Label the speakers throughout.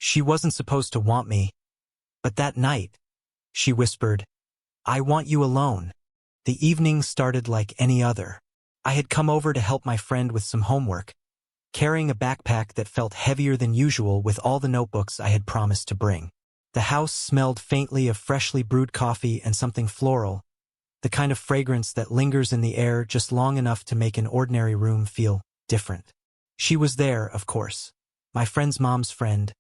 Speaker 1: She wasn't supposed to want me. But that night, she whispered, "I want you alone." The evening started like any other. I had come over to help my friend with some homework, carrying a backpack that felt heavier than usual with all the notebooks I had promised to bring. The house smelled faintly of freshly brewed coffee and something floral, the kind of fragrance that lingers in the air just long enough to make an ordinary room feel different. She was there, of course, my friend's mom's friend,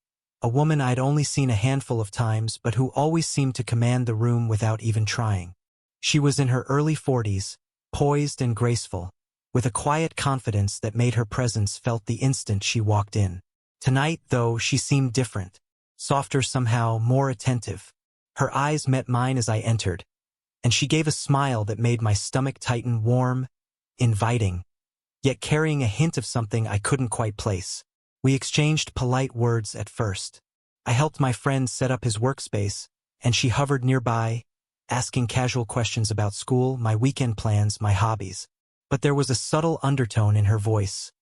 Speaker 1: a woman I'd only seen a handful of times but who always seemed to command the room without even trying. She was in her early 40s, poised and graceful, with a quiet confidence that made her presence felt the instant she walked in. Tonight, though, she seemed different, softer somehow, more attentive. Her eyes met mine as I entered, and she gave a smile that made my stomach tighten, warm, inviting, yet carrying a hint of something I couldn't quite place. We exchanged polite words at first. I helped my friend set up his workspace, and she hovered nearby, asking casual questions about school, my weekend plans, my hobbies. But there was a subtle undertone in her voice,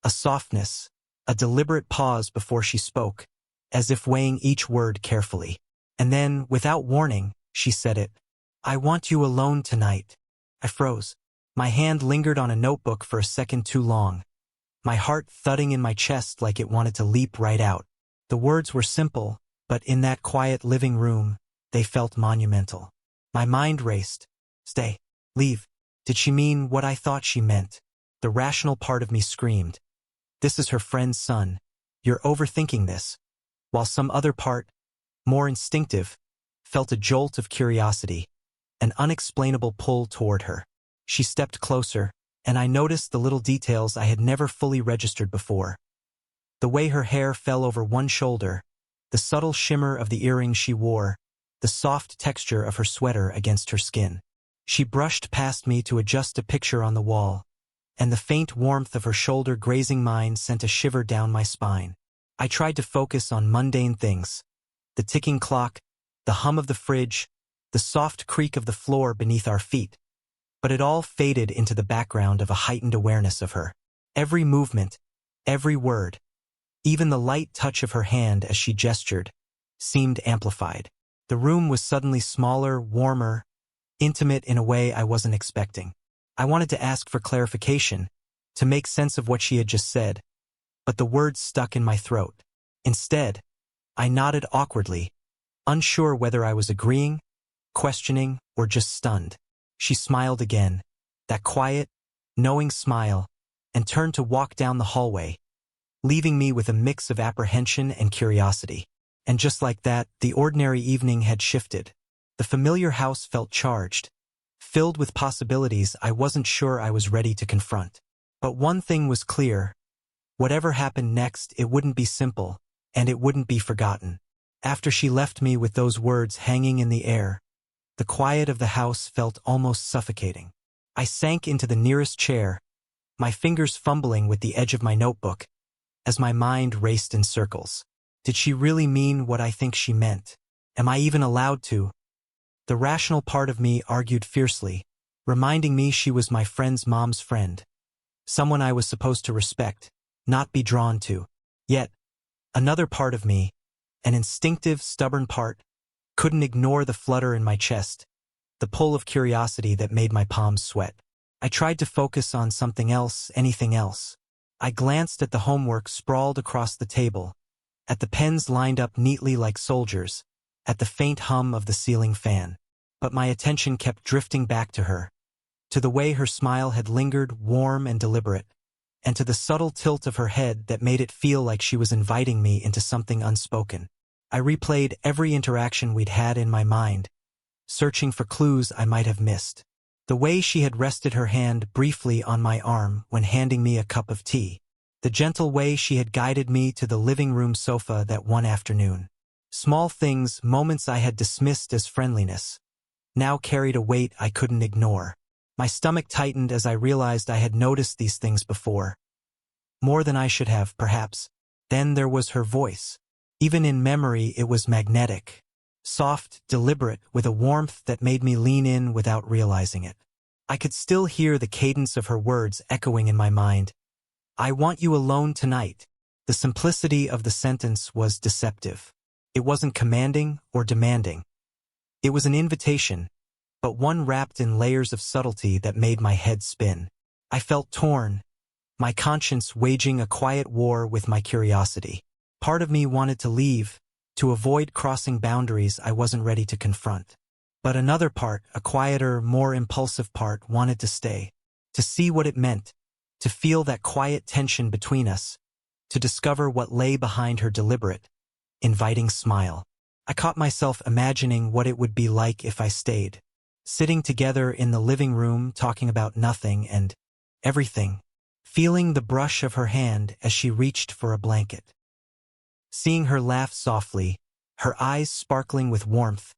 Speaker 1: a softness, a deliberate pause before she spoke, as if weighing each word carefully. And then, without warning, she said it. "I want you alone tonight." I froze. My hand lingered on a notebook for a second too long, my heart thudding in my chest like it wanted to leap right out. The words were simple, but in that quiet living room, they felt monumental. My mind raced. Stay. Leave. Did she mean what I thought she meant? The rational part of me screamed, "This is her friend's son. You're overthinking this." While some other part, more instinctive, felt a jolt of curiosity, an unexplainable pull toward her. She stepped closer, and I noticed the little details I had never fully registered before. The way her hair fell over one shoulder, the subtle shimmer of the earrings she wore, the soft texture of her sweater against her skin. She brushed past me to adjust a picture on the wall, and the faint warmth of her shoulder grazing mine sent a shiver down my spine. I tried to focus on mundane things, the ticking clock, the hum of the fridge, the soft creak of the floor beneath our feet, but it all faded into the background of a heightened awareness of her. Every movement, every word, even the light touch of her hand as she gestured, seemed amplified. The room was suddenly smaller, warmer, intimate in a way I wasn't expecting. I wanted to ask for clarification, to make sense of what she had just said, but the words stuck in my throat. Instead, I nodded awkwardly, unsure whether I was agreeing, questioning, or just stunned. She smiled again, that quiet, knowing smile, and turned to walk down the hallway, leaving me with a mix of apprehension and curiosity. And just like that, the ordinary evening had shifted. The familiar house felt charged, filled with possibilities I wasn't sure I was ready to confront. But one thing was clear. Whatever happened next, it wouldn't be simple, and it wouldn't be forgotten. After she left me with those words hanging in the air, the quiet of the house felt almost suffocating. I sank into the nearest chair, my fingers fumbling with the edge of my notebook, as my mind raced in circles. Did she really mean what I think she meant? Am I even allowed to? The rational part of me argued fiercely, reminding me she was my friend's mom's friend, someone I was supposed to respect, not be drawn to. Yet, another part of me, an instinctive, stubborn part, couldn't ignore the flutter in my chest, the pull of curiosity that made my palms sweat. I tried to focus on something else, anything else. I glanced at the homework sprawled across the table, at the pens lined up neatly like soldiers, at the faint hum of the ceiling fan. But my attention kept drifting back to her, to the way her smile had lingered, warm and deliberate, and to the subtle tilt of her head that made it feel like she was inviting me into something unspoken. I replayed every interaction we'd had in my mind, searching for clues I might have missed. The way she had rested her hand briefly on my arm when handing me a cup of tea. The gentle way she had guided me to the living room sofa that one afternoon. Small things, moments I had dismissed as friendliness, now carried a weight I couldn't ignore. My stomach tightened as I realized I had noticed these things before. More than I should have, perhaps. Then there was her voice. Even in memory, it was magnetic. Soft, deliberate, with a warmth that made me lean in without realizing it. I could still hear the cadence of her words echoing in my mind. "I want you alone tonight." The simplicity of the sentence was deceptive. It wasn't commanding or demanding. It was an invitation, but one wrapped in layers of subtlety that made my head spin. I felt torn, my conscience waging a quiet war with my curiosity. Part of me wanted to leave, to avoid crossing boundaries I wasn't ready to confront. But another part, a quieter, more impulsive part, wanted to stay, to see what it meant, to feel that quiet tension between us, to discover what lay behind her deliberate, inviting smile. I caught myself imagining what it would be like if I stayed, sitting together in the living room talking about nothing and everything, feeling the brush of her hand as she reached for a blanket. Seeing her laugh softly, her eyes sparkling with warmth,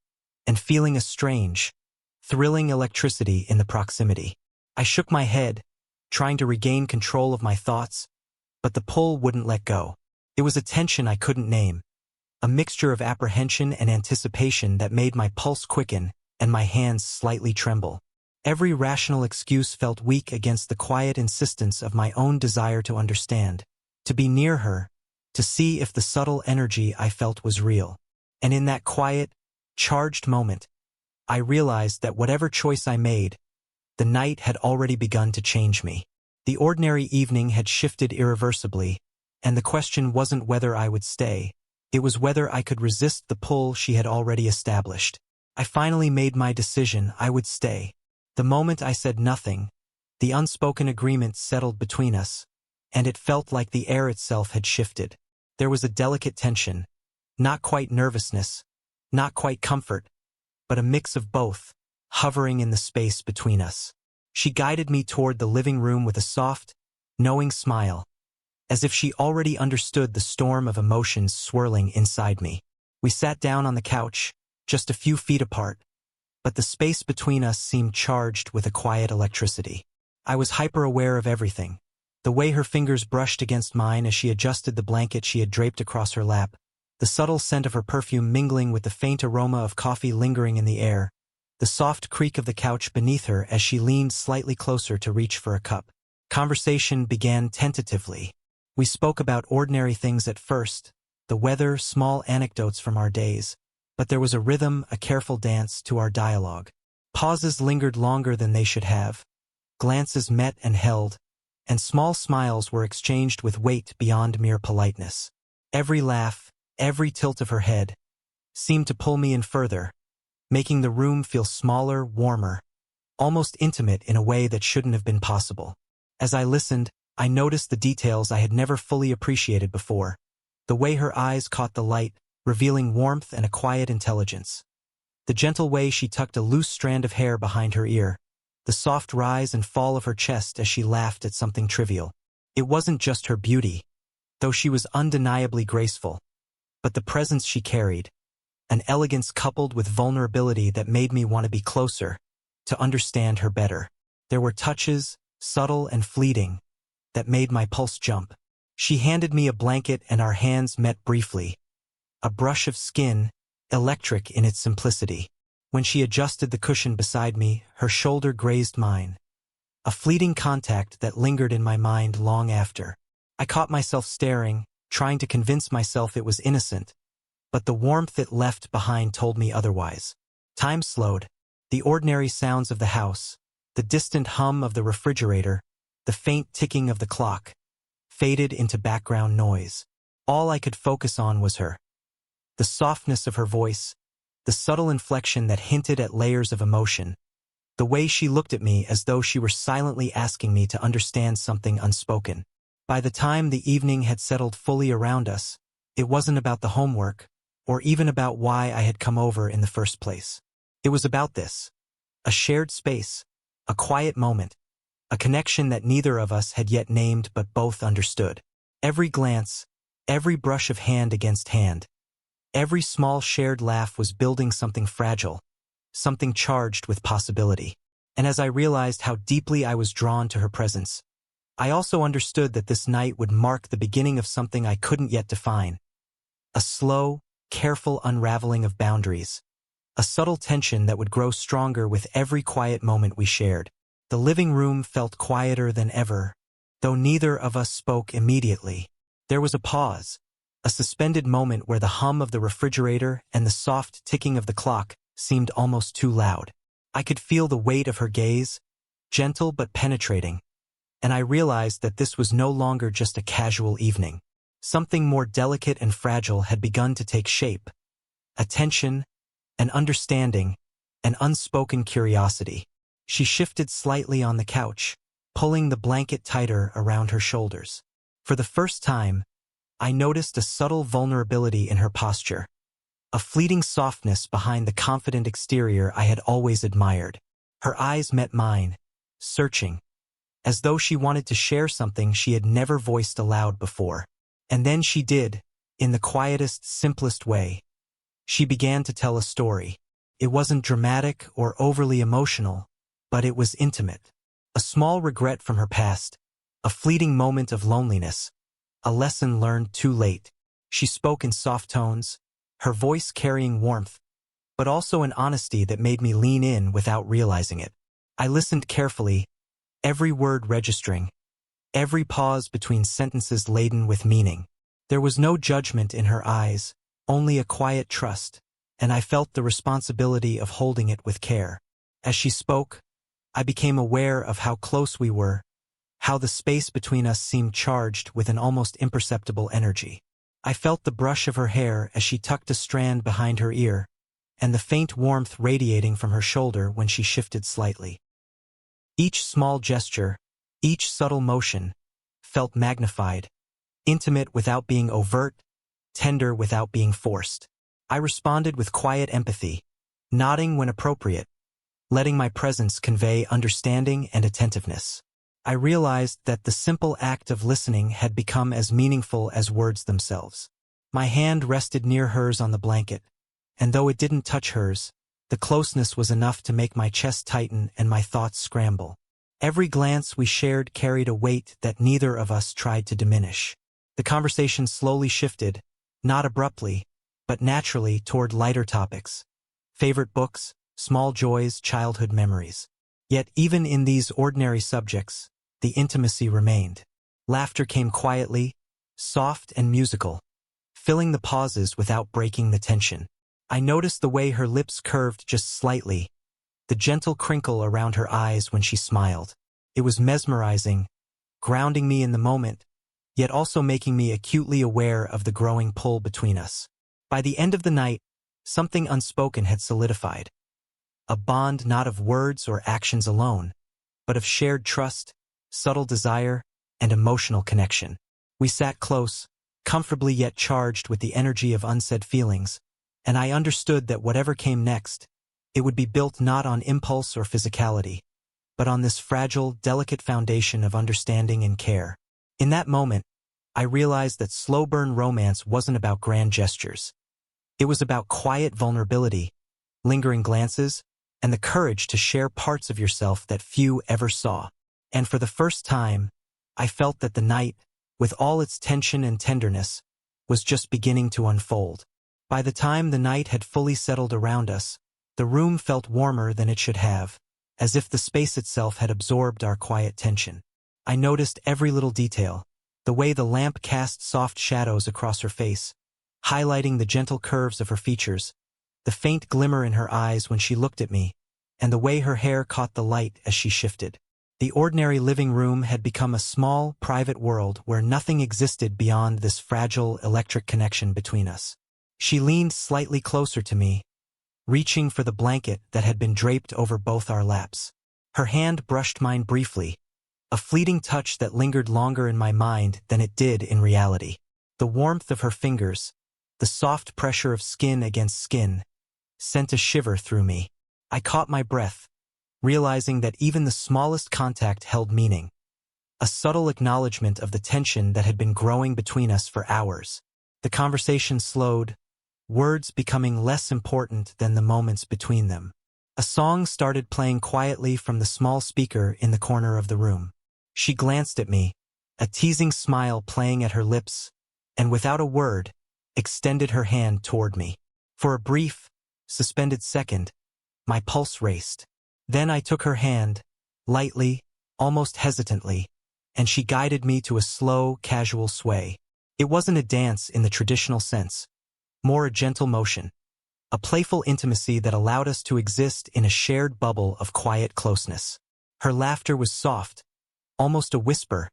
Speaker 1: and feeling a strange, thrilling electricity in the proximity. I shook my head, trying to regain control of my thoughts, but the pull wouldn't let go. It was a tension I couldn't name, a mixture of apprehension and anticipation that made my pulse quicken and my hands slightly tremble. Every rational excuse felt weak against the quiet insistence of my own desire to understand, to be near her, to see if the subtle energy I felt was real. And in that quiet, charged moment, I realized that whatever choice I made, the night had already begun to change me. The ordinary evening had shifted irreversibly, and the question wasn't whether I would stay. It was whether I could resist the pull she had already established. I finally made my decision. I would stay. The moment I said nothing, the unspoken agreement settled between us, and it felt like the air itself had shifted. There was a delicate tension, not quite nervousness, not quite comfort, but a mix of both, hovering in the space between us. She guided me toward the living room with a soft, knowing smile, as if she already understood the storm of emotions swirling inside me. We sat down on the couch, just a few feet apart, but the space between us seemed charged with a quiet electricity. I was hyper-aware of everything. The way her fingers brushed against mine as she adjusted the blanket she had draped across her lap, the subtle scent of her perfume mingling with the faint aroma of coffee lingering in the air, the soft creak of the couch beneath her as she leaned slightly closer to reach for a cup. Conversation began tentatively. We spoke about ordinary things at first, the weather, small anecdotes from our days, but there was a rhythm, a careful dance to our dialogue. Pauses lingered longer than they should have. Glances met and held, and small smiles were exchanged with weight beyond mere politeness. Every laugh, every tilt of her head, seemed to pull me in further, making the room feel smaller, warmer, almost intimate in a way that shouldn't have been possible. As I listened, I noticed the details I had never fully appreciated before, the way her eyes caught the light, revealing warmth and a quiet intelligence, the gentle way she tucked a loose strand of hair behind her ear, the soft rise and fall of her chest as she laughed at something trivial. It wasn't just her beauty, though she was undeniably graceful, but the presence she carried, an elegance coupled with vulnerability that made me want to be closer, to understand her better. There were touches, subtle and fleeting, that made my pulse jump. She handed me a blanket and our hands met briefly. A brush of skin, electric in its simplicity. When she adjusted the cushion beside me, her shoulder grazed mine. A fleeting contact that lingered in my mind long after. I caught myself staring, trying to convince myself it was innocent, but the warmth it left behind told me otherwise. Time slowed. The ordinary sounds of the house, the distant hum of the refrigerator, the faint ticking of the clock, faded into background noise. All I could focus on was her. The softness of her voice, the subtle inflection that hinted at layers of emotion, the way she looked at me as though she were silently asking me to understand something unspoken. By the time the evening had settled fully around us, it wasn't about the homework, or even about why I had come over in the first place. It was about this. A shared space, a quiet moment, a connection that neither of us had yet named but both understood. Every glance, every brush of hand against hand, every small shared laugh was building something fragile, something charged with possibility. And as I realized how deeply I was drawn to her presence, I also understood that this night would mark the beginning of something I couldn't yet define. A slow, careful unraveling of boundaries, a subtle tension that would grow stronger with every quiet moment we shared. The living room felt quieter than ever, though neither of us spoke immediately. There was a pause, a suspended moment where the hum of the refrigerator and the soft ticking of the clock seemed almost too loud. I could feel the weight of her gaze, gentle but penetrating, and I realized that this was no longer just a casual evening. Something more delicate and fragile had begun to take shape. Attention, an understanding, an unspoken curiosity. She shifted slightly on the couch, pulling the blanket tighter around her shoulders. For the first time, I noticed a subtle vulnerability in her posture, a fleeting softness behind the confident exterior I had always admired. Her eyes met mine, searching, as though she wanted to share something she had never voiced aloud before. And then she did, in the quietest, simplest way. She began to tell a story. It wasn't dramatic or overly emotional, but it was intimate. A small regret from her past, a fleeting moment of loneliness, a lesson learned too late. She spoke in soft tones, her voice carrying warmth, but also an honesty that made me lean in without realizing it. I listened carefully, every word registering, every pause between sentences laden with meaning. There was no judgment in her eyes, only a quiet trust, and I felt the responsibility of holding it with care. As she spoke, I became aware of how close we were, how the space between us seemed charged with an almost imperceptible energy. I felt the brush of her hair as she tucked a strand behind her ear, and the faint warmth radiating from her shoulder when she shifted slightly. Each small gesture, each subtle motion, felt magnified, intimate without being overt, tender without being forced. I responded with quiet empathy, nodding when appropriate, letting my presence convey understanding and attentiveness. I realized that the simple act of listening had become as meaningful as words themselves. My hand rested near hers on the blanket, and though it didn't touch hers, the closeness was enough to make my chest tighten and my thoughts scramble. Every glance we shared carried a weight that neither of us tried to diminish. The conversation slowly shifted, not abruptly, but naturally toward lighter topics. Favorite books, small joys, childhood memories. Yet even in these ordinary subjects, the intimacy remained. Laughter came quietly, soft and musical, filling the pauses without breaking the tension. I noticed the way her lips curved just slightly, the gentle crinkle around her eyes when she smiled. It was mesmerizing, grounding me in the moment, yet also making me acutely aware of the growing pull between us. By the end of the night, something unspoken had solidified. A bond not of words or actions alone, but of shared trust, subtle desire, and emotional connection. We sat close, comfortably yet charged with the energy of unsaid feelings, and I understood that whatever came next, it would be built not on impulse or physicality, but on this fragile, delicate foundation of understanding and care. In that moment, I realized that slow-burn romance wasn't about grand gestures. It was about quiet vulnerability, lingering glances, and the courage to share parts of yourself that few ever saw. And for the first time, I felt that the night, with all its tension and tenderness, was just beginning to unfold. By the time the night had fully settled around us, the room felt warmer than it should have, as if the space itself had absorbed our quiet tension. I noticed every little detail, the way the lamp cast soft shadows across her face, highlighting the gentle curves of her features, the faint glimmer in her eyes when she looked at me, and the way her hair caught the light as she shifted. The ordinary living room had become a small, private world where nothing existed beyond this fragile electric connection between us. She leaned slightly closer to me, reaching for the blanket that had been draped over both our laps. Her hand brushed mine briefly, a fleeting touch that lingered longer in my mind than it did in reality. The warmth of her fingers, the soft pressure of skin against skin, sent a shiver through me. I caught my breath, realizing that even the smallest contact held meaning, a subtle acknowledgement of the tension that had been growing between us for hours. The conversation slowed, words becoming less important than the moments between them. A song started playing quietly from the small speaker in the corner of the room. She glanced at me, a teasing smile playing at her lips, and without a word, extended her hand toward me. For a brief, suspended second, my pulse raced. Then I took her hand, lightly, almost hesitantly, and she guided me to a slow, casual sway. It wasn't a dance in the traditional sense, more a gentle motion, a playful intimacy that allowed us to exist in a shared bubble of quiet closeness. Her laughter was soft, almost a whisper,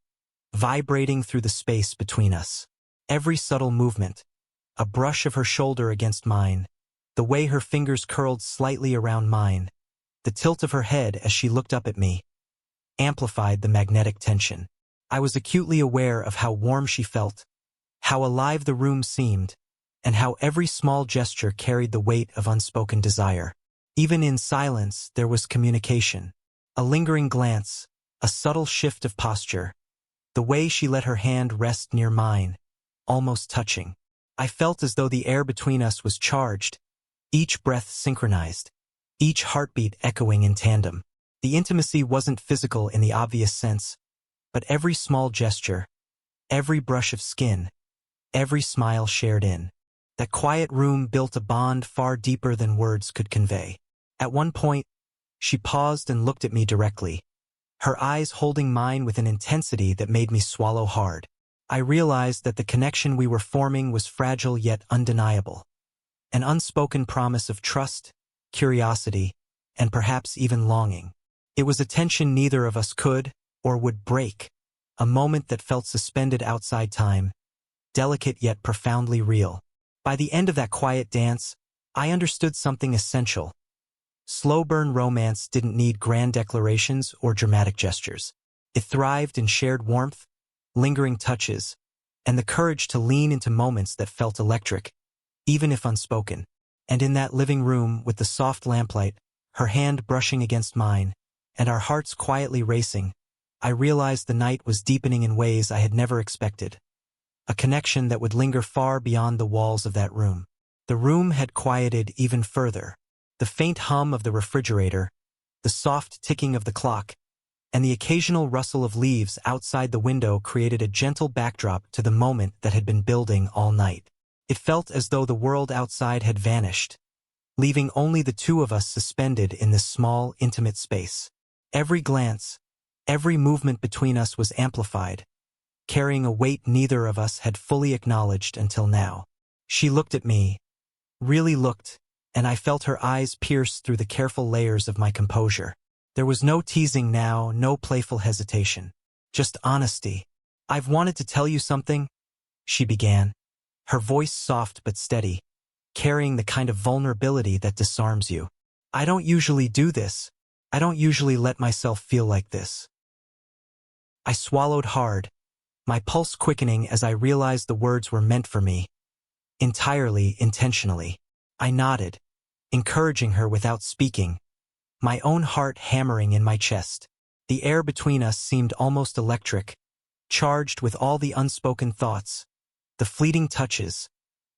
Speaker 1: vibrating through the space between us. Every subtle movement, a brush of her shoulder against mine, the way her fingers curled slightly around mine, the tilt of her head as she looked up at me, amplified the magnetic tension. I was acutely aware of how warm she felt, how alive the room seemed, and how every small gesture carried the weight of unspoken desire. Even in silence, there was communication. A lingering glance, a subtle shift of posture, the way she let her hand rest near mine, almost touching. I felt as though the air between us was charged, each breath synchronized, each heartbeat echoing in tandem. The intimacy wasn't physical in the obvious sense, but every small gesture, every brush of skin, every smile shared in. That quiet room built a bond far deeper than words could convey. At one point, she paused and looked at me directly, her eyes holding mine with an intensity that made me swallow hard. I realized that the connection we were forming was fragile yet undeniable. An unspoken promise of trust, curiosity, and perhaps even longing. It was a tension neither of us could or would break, a moment that felt suspended outside time, delicate yet profoundly real. By the end of that quiet dance, I understood something essential. Slow-burn romance didn't need grand declarations or dramatic gestures. It thrived in shared warmth, lingering touches, and the courage to lean into moments that felt electric, even if unspoken. And in that living room with the soft lamplight, her hand brushing against mine, and our hearts quietly racing, I realized the night was deepening in ways I had never expected. A connection that would linger far beyond the walls of that room. The room had quieted even further. The faint hum of the refrigerator, the soft ticking of the clock, and the occasional rustle of leaves outside the window created a gentle backdrop to the moment that had been building all night. It felt as though the world outside had vanished, leaving only the two of us suspended in this small, intimate space. Every glance, every movement between us was amplified, carrying a weight neither of us had fully acknowledged until now. She looked at me, really looked, and I felt her eyes pierce through the careful layers of my composure. There was no teasing now, no playful hesitation. Just honesty. "I've wanted to tell you something," she began, her voice soft but steady, carrying the kind of vulnerability that disarms you. "I don't usually do this. I don't usually let myself feel like this." I swallowed hard, my pulse quickening as I realized the words were meant for me. Entirely intentionally. I nodded, encouraging her without speaking, my own heart hammering in my chest. The air between us seemed almost electric, charged with all the unspoken thoughts, the fleeting touches,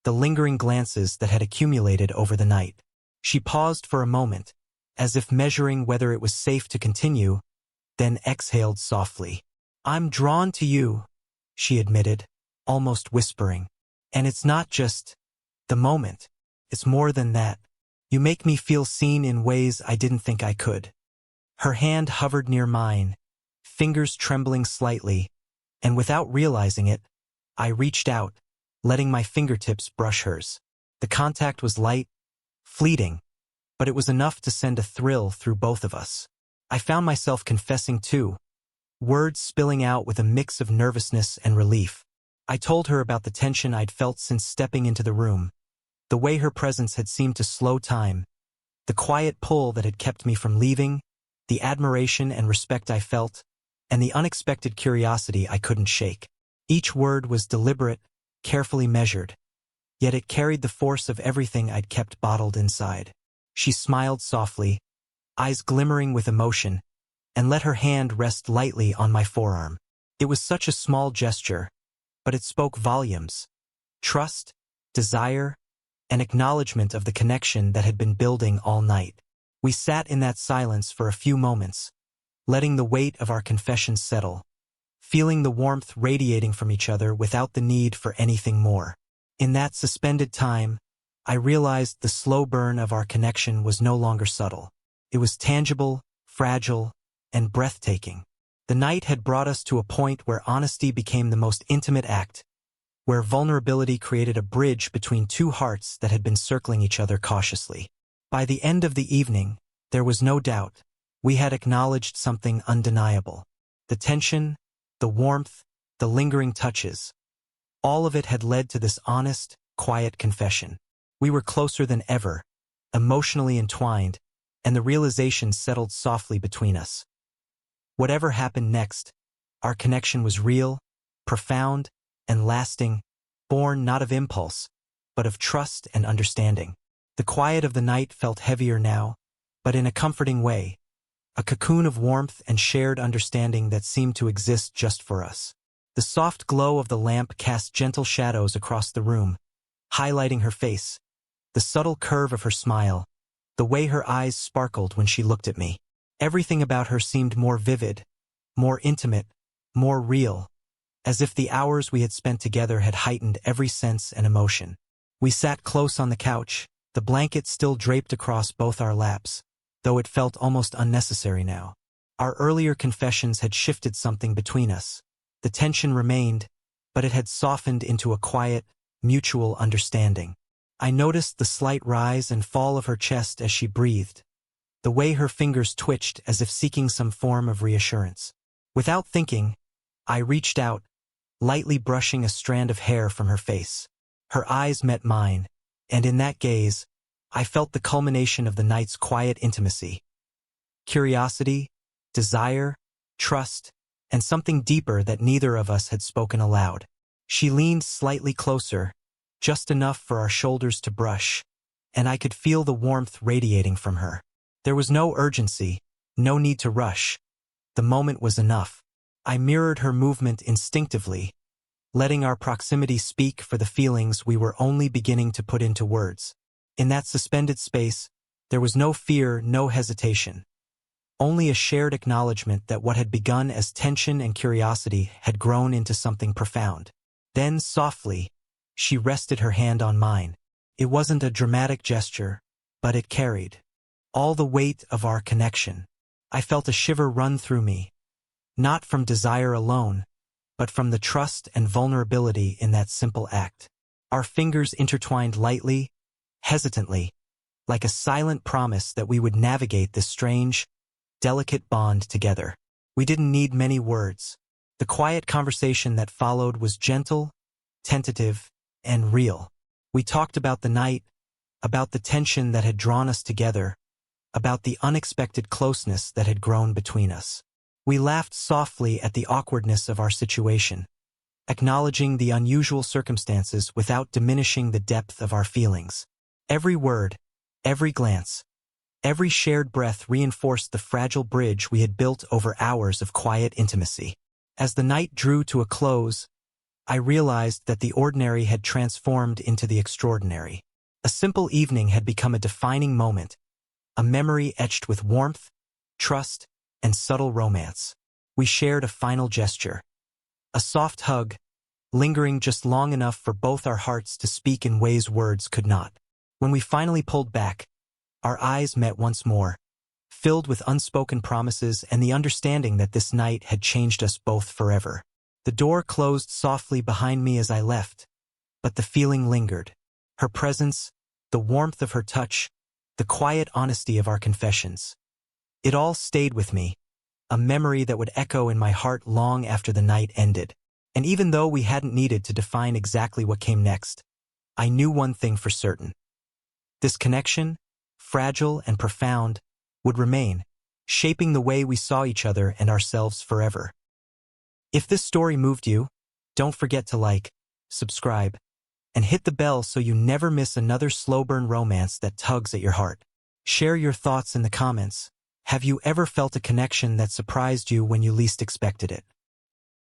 Speaker 1: the lingering glances that had accumulated over the night. She paused for a moment, as if measuring whether it was safe to continue, then exhaled softly. "I'm drawn to you," she admitted, almost whispering. "And it's not just the moment. It's more than that. You make me feel seen in ways I didn't think I could." Her hand hovered near mine, fingers trembling slightly, and without realizing it, I reached out, letting my fingertips brush hers. The contact was light, fleeting, but it was enough to send a thrill through both of us. I found myself confessing too, words spilling out with a mix of nervousness and relief. I told her about the tension I'd felt since stepping into the room, the way her presence had seemed to slow time, the quiet pull that had kept me from leaving, the admiration and respect I felt, and the unexpected curiosity I couldn't shake. Each word was deliberate, carefully measured, yet it carried the force of everything I'd kept bottled inside. She smiled softly, eyes glimmering with emotion, and let her hand rest lightly on my forearm. It was such a small gesture, but it spoke volumes. Trust, desire, and acknowledgement of the connection that had been building all night. We sat in that silence for a few moments, letting the weight of our confession settle, feeling the warmth radiating from each other without the need for anything more. In that suspended time, I realized the slow burn of our connection was no longer subtle. It was tangible, fragile, and breathtaking. The night had brought us to a point where honesty became the most intimate act, where vulnerability created a bridge between two hearts that had been circling each other cautiously. By the end of the evening, there was no doubt. We had acknowledged something undeniable. The tension, the warmth, the lingering touches. All of it had led to this honest, quiet confession. We were closer than ever, emotionally entwined, and the realization settled softly between us. Whatever happened next, our connection was real, profound, and lasting, born not of impulse, but of trust and understanding. The quiet of the night felt heavier now, but in a comforting way, a cocoon of warmth and shared understanding that seemed to exist just for us. The soft glow of the lamp cast gentle shadows across the room, highlighting her face, the subtle curve of her smile, the way her eyes sparkled when she looked at me. Everything about her seemed more vivid, more intimate, more real, as if the hours we had spent together had heightened every sense and emotion. We sat close on the couch, the blanket still draped across both our laps, though it felt almost unnecessary now. Our earlier confessions had shifted something between us. The tension remained, but it had softened into a quiet, mutual understanding. I noticed the slight rise and fall of her chest as she breathed, the way her fingers twitched as if seeking some form of reassurance. Without thinking, I reached out, lightly brushing a strand of hair from her face. Her eyes met mine, and in that gaze, I felt the culmination of the night's quiet intimacy. Curiosity, desire, trust, and something deeper that neither of us had spoken aloud. She leaned slightly closer, just enough for our shoulders to brush, and I could feel the warmth radiating from her. There was no urgency, no need to rush. The moment was enough. I mirrored her movement instinctively, letting our proximity speak for the feelings we were only beginning to put into words. In that suspended space, there was no fear, no hesitation. Only a shared acknowledgement that what had begun as tension and curiosity had grown into something profound. Then, softly, she rested her hand on mine. It wasn't a dramatic gesture, but it carried all the weight of our connection. I felt a shiver run through me, not from desire alone, but from the trust and vulnerability in that simple act. Our fingers intertwined lightly, hesitantly, like a silent promise that we would navigate this strange, delicate bond together. We didn't need many words. The quiet conversation that followed was gentle, tentative, and real. We talked about the night, about the tension that had drawn us together, about the unexpected closeness that had grown between us. We laughed softly at the awkwardness of our situation, acknowledging the unusual circumstances without diminishing the depth of our feelings. Every word, every glance, every shared breath reinforced the fragile bridge we had built over hours of quiet intimacy. As the night drew to a close, I realized that the ordinary had transformed into the extraordinary. A simple evening had become a defining moment, a memory etched with warmth, trust, and subtle romance. We shared a final gesture, a soft hug, lingering just long enough for both our hearts to speak in ways words could not. When we finally pulled back, our eyes met once more, filled with unspoken promises and the understanding that this night had changed us both forever. The door closed softly behind me as I left, but the feeling lingered. Her presence, the warmth of her touch, the quiet honesty of our confessions. It all stayed with me, a memory that would echo in my heart long after the night ended. And even though we hadn't needed to define exactly what came next, I knew one thing for certain. This connection, fragile and profound, would remain, shaping the way we saw each other and ourselves forever. If this story moved you, don't forget to like, subscribe, and hit the bell so you never miss another slow burn romance that tugs at your heart. Share your thoughts in the comments. Have you ever felt a connection that surprised you when you least expected it?